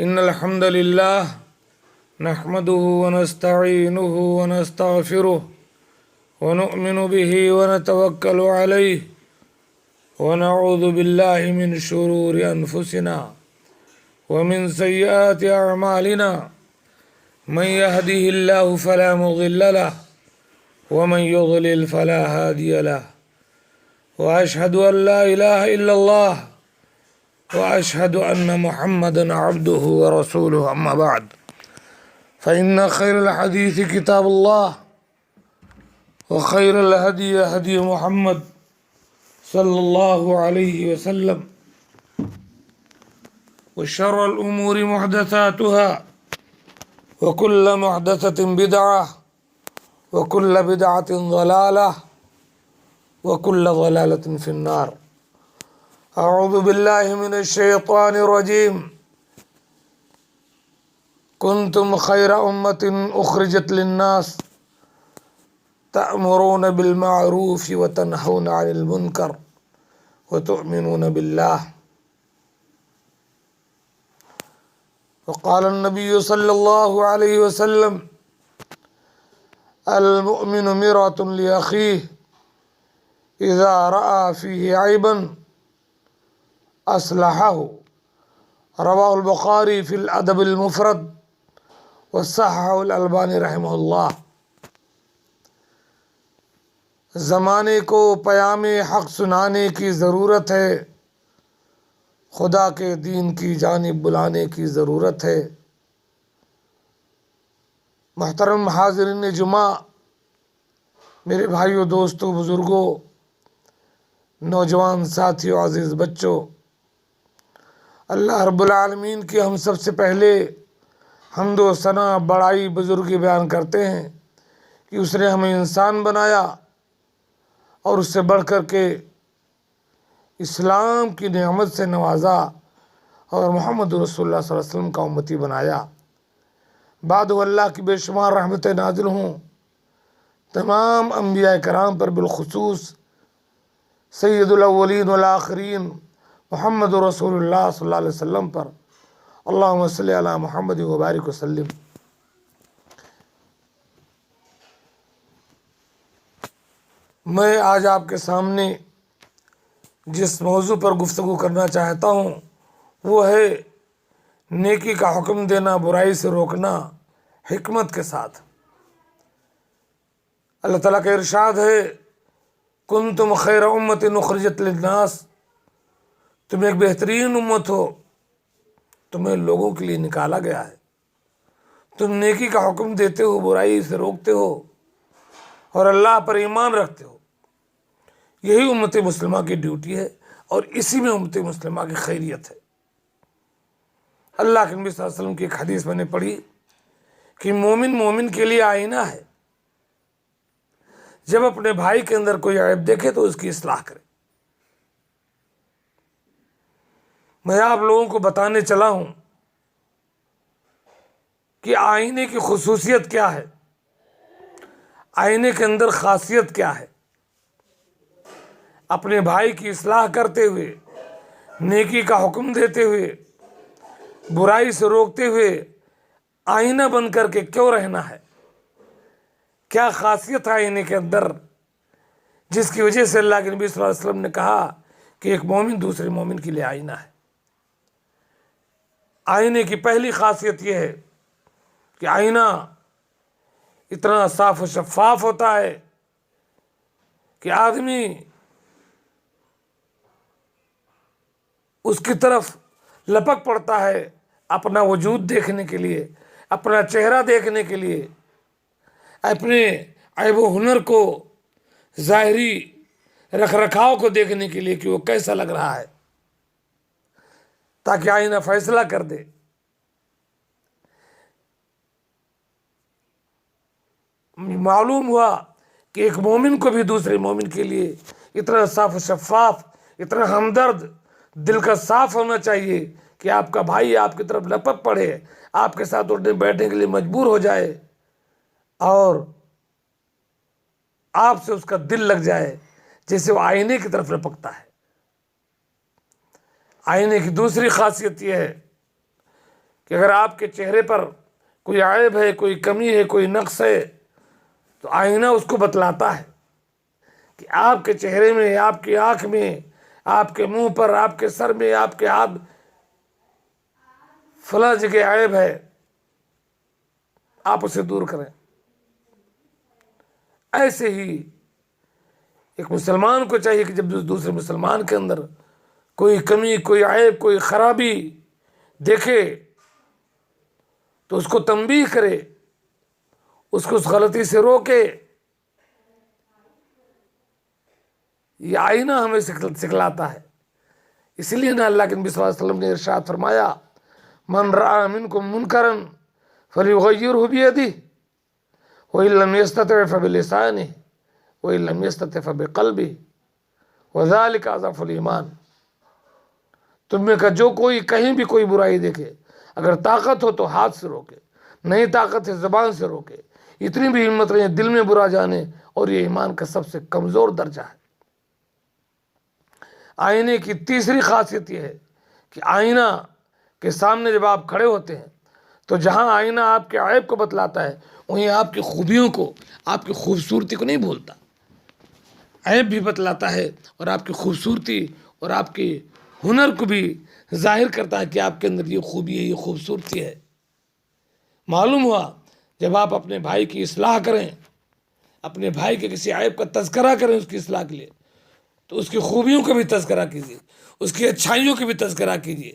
إن الحمد لله نحمده ونستعينه ونستغفره ونؤمن به ونتوكل عليه ونعوذ بالله من شرور أنفسنا ومن سيئات أعمالنا من يهده الله فلا مضل له ومن يضلل فلا هادي له وأشهد أن لا إله إلا الله وأشهد أن محمدا عبده ورسوله أما بعد فإن خير الحديث كتاب الله وخير الهدي هدي محمد صلى الله عليه وسلم وشر الأمور محدثاتها وكل محدثة بدعة وكل بدعة ضلالة وكل ضلالة في النار. أعوذ بالله من الشيطان الرجيم. كنتم خير أمة أخرجت للناس تأمرون بالمعروف وتنهون عن المنكر وتؤمنون بالله. وقال النبي صلى الله عليه وسلم المؤمن مرآة لأخيه إذا رأى فيه عيبا أصلحه. رواه البخاري في الأدب المفرد وصححه الألباني رحمہ اللہ. زمانے کو پیام حق سنانے کی ضرورت ہے، خدا کے دین کی جانب بلانے کی ضرورت ہے. محترم حاضرین جمعہ، میرے بھائیوں، دوستوں، بزرگوں، نوجوان ساتھیوں، عزیز بچوں، اللہ رب العالمین کی ہم سب سے پہلے حمد و ثنا، بڑائی، بزرگی بیان کرتے ہیں کہ اس نے ہمیں انسان بنایا اور اس سے بڑھ کر کے اسلام کی نعمت سے نوازا اور محمد رسول اللہ صلی اللہ علیہ وسلم کا امتی بنایا. بعد اللہ کی بے شمار رحمتیں نازل ہوں تمام انبیاء کرام پر، بالخصوص سید الاولین والآخرین محمد رسول اللہ صلی اللہ علیہ وسلم پر. اللہم صلی علی محمد وبارک وسلم. میں آج آپ کے سامنے جس موضوع پر گفتگو کرنا چاہتا ہوں وہ ہے نیکی کا حکم دینا، برائی سے روکنا حکمت کے ساتھ. اللہ تعالیٰ کا ارشاد ہے کنتم خیر امت اخرجت للناس، تم ایک بہترین امت ہو، تمہیں لوگوں کے لیے نکالا گیا ہے. تم نیکی کا حکم دیتے ہو، برائی سے روکتے ہو اور اللہ پر ایمان رکھتے ہو. یہی امت مسلمہ کی ڈیوٹی ہے اور اسی میں امت مسلمہ کی خیریت ہے. اللہ کے نبی صلی اللہ علیہ وسلم کی ایک حدیث میں نے پڑھی کہ مومن کے لیے آئینہ ہے. جب اپنے بھائی کے اندر کوئی عیب دیکھے تو اس کی اصلاح کرے. میں آپ لوگوں کو بتانے چلا ہوں کہ آئینے کی خصوصیت کیا ہے، آئینے کے اندر خاصیت کیا ہے. اپنے بھائی کی اصلاح کرتے ہوئے، نیکی کا حکم دیتے ہوئے، برائی سے روکتے ہوئے آئینہ بن کر کے کیوں رہنا ہے؟ کیا خاصیت ہے آئینے کے اندر جس کی وجہ سے اللہ کے نبی صلی اللہ علیہ وسلم نے کہا کہ ایک مومن دوسرے مومن کے لیے آئینہ ہے؟ آئینے کی پہلی خاصیت یہ ہے کہ آئینہ اتنا صاف و شفاف ہوتا ہے کہ آدمی اس کی طرف لپک پڑتا ہے اپنا وجود دیکھنے کے لیے، اپنا چہرہ دیکھنے کے لیے، اپنے عیب و ہنر کو، ظاہری رکھ رکھاؤ کو دیکھنے کے لیے کہ وہ کیسا لگ رہا ہے، تاکہ آئینہ فیصلہ کر دے. معلوم ہوا کہ ایک مومن کو بھی دوسرے مومن کے لیے اتنا صاف و شفاف، اتنا ہمدرد، دل کا صاف ہونا چاہیے کہ آپ کا بھائی آپ کی طرف لپک پڑے، آپ کے ساتھ اٹھنے بیٹھنے کے لیے مجبور ہو جائے اور آپ سے اس کا دل لگ جائے جیسے وہ آئینے کی طرف لپکتا ہے. آئینے کی دوسری خاصیت یہ ہے کہ اگر آپ کے چہرے پر کوئی عیب ہے، کوئی کمی ہے، کوئی نقص ہے، تو آئینہ اس کو بتلاتا ہے کہ آپ کے چہرے میں، آپ کی آنکھ میں، آپ کے منہ پر، آپ کے سر میں، آپ کے ہاتھ فلاں جگہ عیب ہے، آپ اسے دور کریں۔ ایسے ہی ایک مسلمان کو چاہیے کہ جب دوسرے مسلمان کے اندر کوئی کمی، کوئی عیب، کوئی خرابی دیکھے تو اس کو تنبیہ کرے، اس کو اس غلطی سے روکے۔ یہ آئینہ ہمیں سکھلاتا ہے۔ اس لیے نا اللہ کے نبی صلی اللہ علیہ وسلم نے ارشاد فرمایا، من رأى منکم منکرا فلیغیرہ بیدہ وإن لم يستطع فبلسانہ وإن لم يستطع فبقلبہ وذلک اضعف الایمان۔ تم میں کا جو کوئی کہیں بھی کوئی برائی دیکھے، اگر طاقت ہو تو ہاتھ سے روکے، نہیں طاقت ہے زبان سے روکے، اتنی بھی ہمت نہیں ہے دل میں برا جانے، اور یہ ایمان کا سب سے کمزور درجہ ہے۔ آئینے کی تیسری خاصیت یہ ہے کہ آئینہ کے سامنے جب آپ کھڑے ہوتے ہیں تو جہاں آئینہ آپ کے عیب کو بتلاتا ہے، وہیں آپ کی خوبیوں کو، آپ کی خوبصورتی کو نہیں بھولتا، عیب بھی بتلاتا ہے اور آپ کی خوبصورتی اور آپ کے ہنر کو بھی ظاہر کرتا ہے کہ آپ کے اندر یہ خوبی ہے، یہ خوبصورتی ہے۔ معلوم ہوا جب آپ اپنے بھائی کی اصلاح کریں، اپنے بھائی کے کسی عیب کا تذکرہ کریں اس کی اصلاح کے لیے، تو اس کی خوبیوں کا بھی تذکرہ کیجیے، اس کی اچھائیوں کا بھی تذکرہ کیجیے،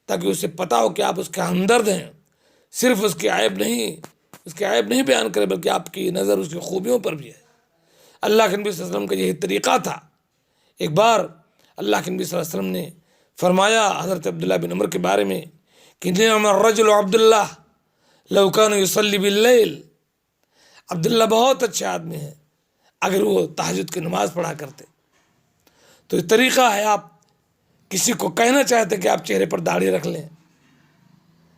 تاکہ اسے پتہ ہو کہ آپ اس کے ہمدرد ہیں۔ صرف اس کے عیب نہیں بیان کریں، بلکہ آپ کی نظر اس کی خوبیوں پر بھی ہے۔ اللہ کے نبی صلی اللہ علیہ وسلم کا یہی طریقہ تھا۔ ایک بار اللہ کے نبی صلی اللہ علیہ وسلم نے فرمایا حضرت عبداللہ بن عمر کے بارے میں کہ نعم الرجل عبداللہ لو کان یصلی باللیل، عبداللہ بہت اچھے آدمی ہیں اگر وہ تہجد کی نماز پڑھا کرتے۔ تو یہ طریقہ ہے، آپ کسی کو کہنا چاہتے کہ آپ چہرے پر داڑھی رکھ لیں،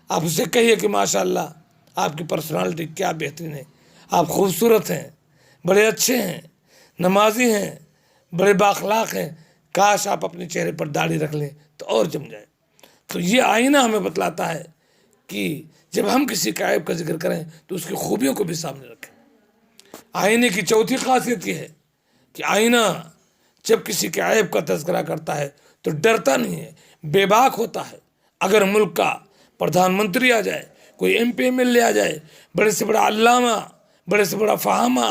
آپ اسے کہیے کہ ماشاءاللہ آپ کی پرسنالٹی کیا بہترین ہے، آپ خوبصورت ہیں، بڑے اچھے ہیں، نمازی ہیں، بڑے بااخلاق ہیں، کاش آپ اپنے چہرے پر داڑھی رکھ لیں تو اور جم جائے۔ تو یہ آئینہ ہمیں بتلاتا ہے کہ جب ہم کسی کا عیب کا ذکر کریں تو اس کی خوبیوں کو بھی سامنے رکھیں۔ آئینے کی چوتھی خاصیت یہ ہے کہ آئینہ جب کسی کے عیب کا تذکرہ کرتا ہے تو ڈرتا نہیں ہے، بے باک ہوتا ہے۔ اگر ملک کا پردھان منتری آ جائے، کوئی M P M L A آ جائے، بڑے سے بڑا علامہ، بڑے سے بڑا فہامہ،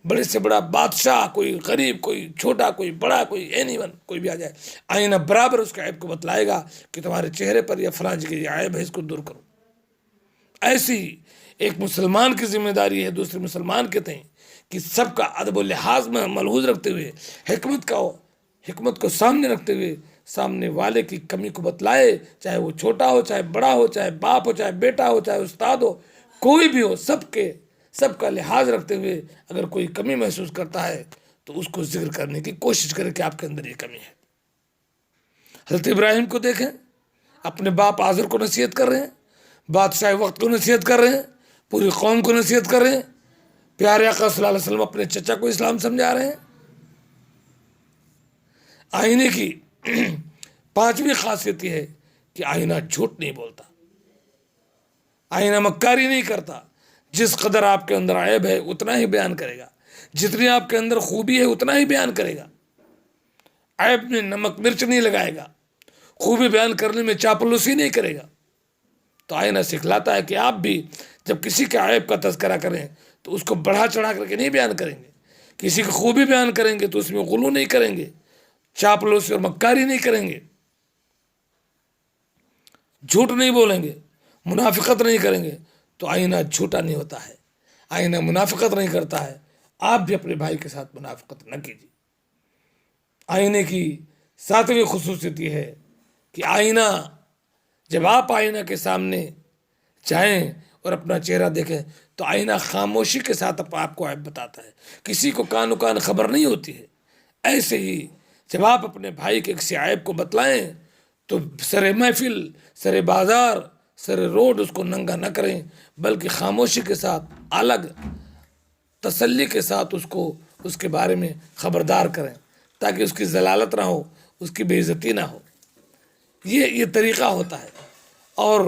بڑے سے بڑا بادشاہ، کوئی غریب، کوئی چھوٹا، کوئی بڑا، کوئی اینی ون، کوئی بھی آ جائے، آئینہ برابر اس کے عیب کو بتلائے گا کہ تمہارے چہرے پر یا فلاں جگہ یہ عیب ہے، اس کو دور کرو۔ ایسی ایک مسلمان کی ذمہ داری ہے دوسرے مسلمان کے تئیں کہ سب کا ادب و لحاظ میں ملحوظ رکھتے ہوئے، حکمت کو سامنے رکھتے ہوئے سامنے والے کی کمی کو بتلائے، چاہے وہ چھوٹا ہو، چاہے بڑا ہو، چاہے باپ ہو، چاہے بیٹا ہو، چاہے استاد ہو، کوئی بھی ہو، سب کا لحاظ رکھتے ہوئے اگر کوئی کمی محسوس کرتا ہے تو اس کو ذکر کرنے کی کوشش کرے کہ آپ کے اندر یہ کمی ہے۔ حضرت ابراہیم کو دیکھیں، اپنے باپ آزر کو نصیحت کر رہے ہیں، بادشاہ وقت کو نصیحت کر رہے ہیں، پوری قوم کو نصیحت کر رہے ہیں، پیارے آقا صلی اللہ علیہ وسلم اپنے چچا کو اسلام سمجھا رہے ہیں۔ آئینے کی پانچویں خاصیت یہ ہے کہ آئینہ جھوٹ نہیں بولتا، آئینہ مکاری نہیں کرتا۔ جس قدر آپ کے اندر عیب ہے اتنا ہی بیان کرے گا، جتنی آپ کے اندر خوبی ہے اتنا ہی بیان کرے گا۔ عیب میں نمک مرچ نہیں لگائے گا، خوبی بیان کرنے میں چاپلوسی نہیں کرے گا۔ تو آئینہ سکھلاتا ہے کہ آپ بھی جب کسی کے عیب کا تذکرہ کریں تو اس کو بڑھا چڑھا کر کے نہیں بیان کریں گے، کسی کی خوبی بیان کریں گے تو اس میں غلو نہیں کریں گے، چاپلوسی اور مکاری نہیں کریں گے، جھوٹ نہیں بولیں گے، منافقت نہیں کریں گے، تو آئینہ جھوٹا نہیں ہوتا ہے، آئینہ منافقت نہیں کرتا ہے۔ آپ بھی اپنے بھائی کے ساتھ منافقت نہ کیجیے۔ آئینے کی ساتویں خصوصیت یہ ہے کہ آئینہ جب آپ آئینہ کے سامنے جائیں اور اپنا چہرہ دیکھیں تو آئینہ خاموشی کے ساتھ آپ کو عیب بتاتا ہے، کسی کو کان و کان خبر نہیں ہوتی ہے۔ ایسے ہی جب آپ اپنے بھائی کے کسی عیب کو بتلائیں تو سر محفل، سر بازار، سر روڈ اس کو ننگا نہ کریں، بلکہ خاموشی کے ساتھ، الگ تسلی کے ساتھ اس کے بارے میں خبردار کریں، تاکہ اس کی ضلالت نہ ہو، اس کی بے عزتی نہ ہو۔ یہ طریقہ ہوتا ہے۔ اور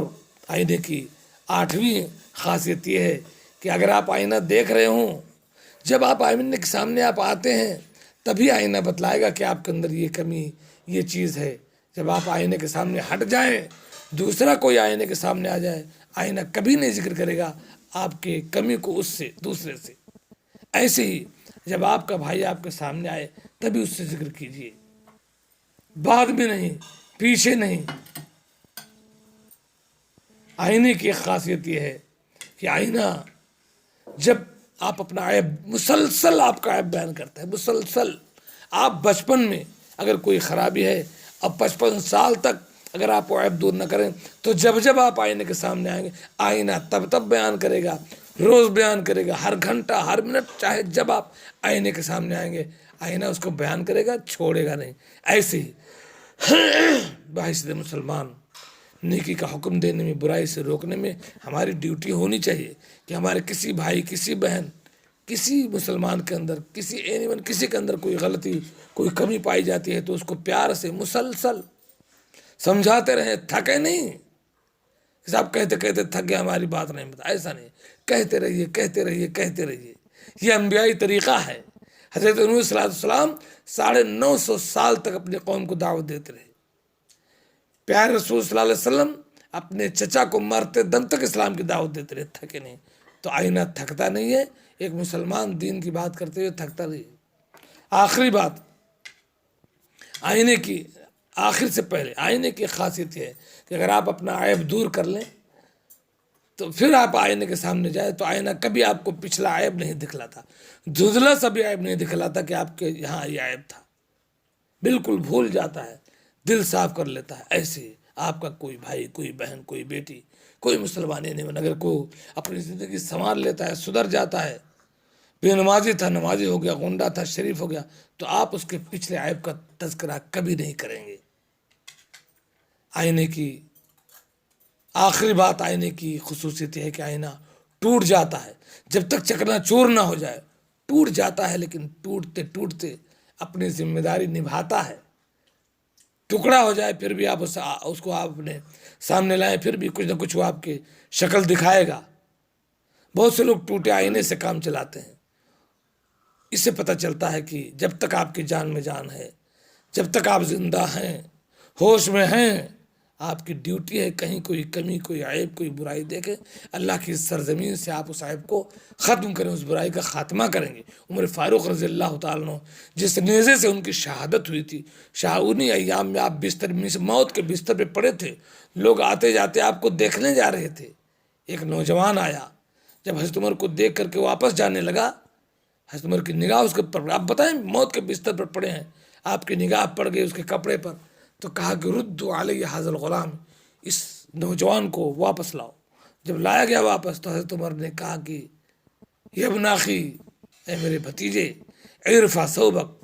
آئینے کی 8ویں خاصیت یہ ہے کہ اگر آپ آئینہ دیکھ رہے ہوں، جب آپ آئینے کے سامنے آپ آتے ہیں تبھی آئینہ بتلائے گا کہ آپ کے اندر یہ کمی، یہ چیز ہے۔ جب آپ آئینے کے سامنے ہٹ جائیں، دوسرا کوئی آئینے کے سامنے آ جائے، آئینہ کبھی نہیں ذکر کرے گا آپ کے کمی کو اس سے، دوسرے سے۔ ایسے ہی جب آپ کا بھائی آپ کے سامنے آئے تبھی اس سے ذکر کیجیے، بعد میں نہیں، پیچھے نہیں۔ آئینے کی ایک خاصیت یہ ہے کہ آئینہ جب آپ اپنا عیب، مسلسل آپ کا عیب بیان کرتا ہے، مسلسل۔ آپ بچپن میں اگر کوئی خرابی ہے، اب 55 سال تک اگر آپ وہ عیب دور نہ کریں تو جب جب آپ آئینے کے سامنے آئیں گے، آئینہ تب تب بیان کرے گا، روز بیان کرے گا، ہر گھنٹہ، ہر منٹ، چاہے جب آپ آئینے کے سامنے آئیں گے آئینہ اس کو بیان کرے گا، چھوڑے گا نہیں۔ ایسے ہی بحیثیت مسلمان نیکی کا حکم دینے میں، برائی سے روکنے میں ہماری ڈیوٹی ہونی چاہیے کہ ہمارے کسی بھائی، کسی بہن، کسی مسلمان کے اندر، کسی اینی ون، کسی کے اندر کوئی غلطی، کوئی کمی پائی جاتی ہے تو اس کو پیار سے مسلسل سمجھاتے رہیں، تھکے نہیں۔ صاحب کہتے کہتے تھک گیا، ہماری بات نہیں بتا، ایسا نہیں، کہتے رہیے، کہتے رہیے، کہتے رہیے۔ یہ انبیائی طریقہ ہے۔ حضرت نوح صلی اللہ علیہ وسلم 950 سال تک اپنی قوم کو دعوت دیتے رہے۔ پیارے رسول صلی اللہ علیہ وسلم اپنے چچا کو مرتے دم تک اسلام کی دعوت دیتے رہے، تھکے نہیں۔ تو آئینہ تھکتا نہیں ہے، ایک مسلمان دین کی بات کرتے ہوئے تھکتا نہیں ہے۔ آخری بات، آئینے کی آخر سے پہلے آئینے کی خاصیت یہ ہے کہ اگر آپ اپنا عیب دور کر لیں تو پھر آپ آئینے کے سامنے جائیں تو آئینہ کبھی آپ کو پچھلا عیب نہیں دکھلاتا، دھندلا سا بھی عیب نہیں دکھلاتا کہ آپ کے یہاں یہ عیب تھا، بالکل بھول جاتا ہے، دل صاف کر لیتا ہے۔ ایسے ہی آپ کا کوئی بھائی، کوئی بہن، کوئی بیٹی، کوئی مسلمان نہیں، اگر کوئی اپنی زندگی سنوار لیتا ہے، سدھر جاتا ہے، بے نمازی تھا نمازی ہو گیا، غنڈہ تھا شریف ہو گیا، تو آپ اس کے پچھلے عیب کا تذکرہ کبھی نہیں کریں گے۔ آئینے کی آخری بات، آئینے کی خصوصیت یہ ہے کہ آئینہ ٹوٹ جاتا ہے، جب تک چکنا چور نہ ہو جائے ٹوٹ جاتا ہے، لیکن ٹوٹتے ٹوٹتے اپنی ذمہ داری نبھاتا ہے۔ ٹکڑا ہو جائے پھر بھی آپ اس کو آپ اپنے سامنے لائیں، پھر بھی کچھ نہ کچھ وہ آپ کی شکل دکھائے گا۔ بہت سے لوگ ٹوٹے آئینے سے کام چلاتے ہیں۔ اس سے پتہ چلتا ہے کہ جب تک آپ کی جان میں جان ہے، جب تک آپ زندہ ہیں، ہوش میں ہیں، آپ کی ڈیوٹی ہے کہیں کوئی کمی، کوئی عیب، کوئی برائی دیکھیں، اللہ کی سرزمین سے آپ اس عیب کو ختم کریں، اس برائی کا خاتمہ کریں گے۔ عمر فاروق رضی اللہ تعالیٰ عنہ جس نیزے سے ان کی شہادت ہوئی تھی، انہی ایام میں آپ بستر میں موت کے بستر پہ پڑے تھے، لوگ آتے جاتے آپ کو دیکھنے جا رہے تھے۔ ایک نوجوان آیا، جب حضرت عمر کو دیکھ کر کے واپس جانے لگا، حضرت عمر کی نگاہ اس کے پر، آپ بتائیں موت کے بستر پر پڑے ہیں، آپ کی نگاہ پڑ گئی اس کے کپڑے پر، تو کہا کہ ردوا علیہ ھذا الغلام، اس نوجوان کو واپس لاؤ۔ جب لایا گیا واپس تو حضرت عمر نے کہا کہ یا ابن اخی، اے میرے بھتیجے، ارفع ثوبک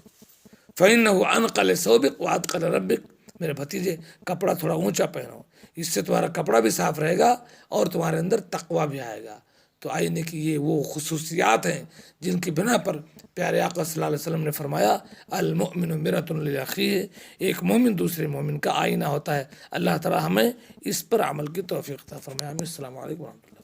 فإنہ انقل ثوبک واتقل ربک، میرے بھتیجے کپڑا تھوڑا اونچا پہنو، اس سے تمہارا کپڑا بھی صاف رہے گا اور تمہارے اندر تقویٰ بھی آئے گا۔ تو آئینے کی یہ وہ خصوصیات ہیں جن کی بنا پر پیارے آقا صلی اللہ علیہ وسلم نے فرمایا المؤمن مرآۃ لأخیہ، ایک مومن دوسرے مومن کا آئینہ ہوتا ہے۔ اللہ تعالی ہمیں اس پر عمل کی توفیق عطا فرمائے۔ السلام علیکم ورحمۃ اللہ۔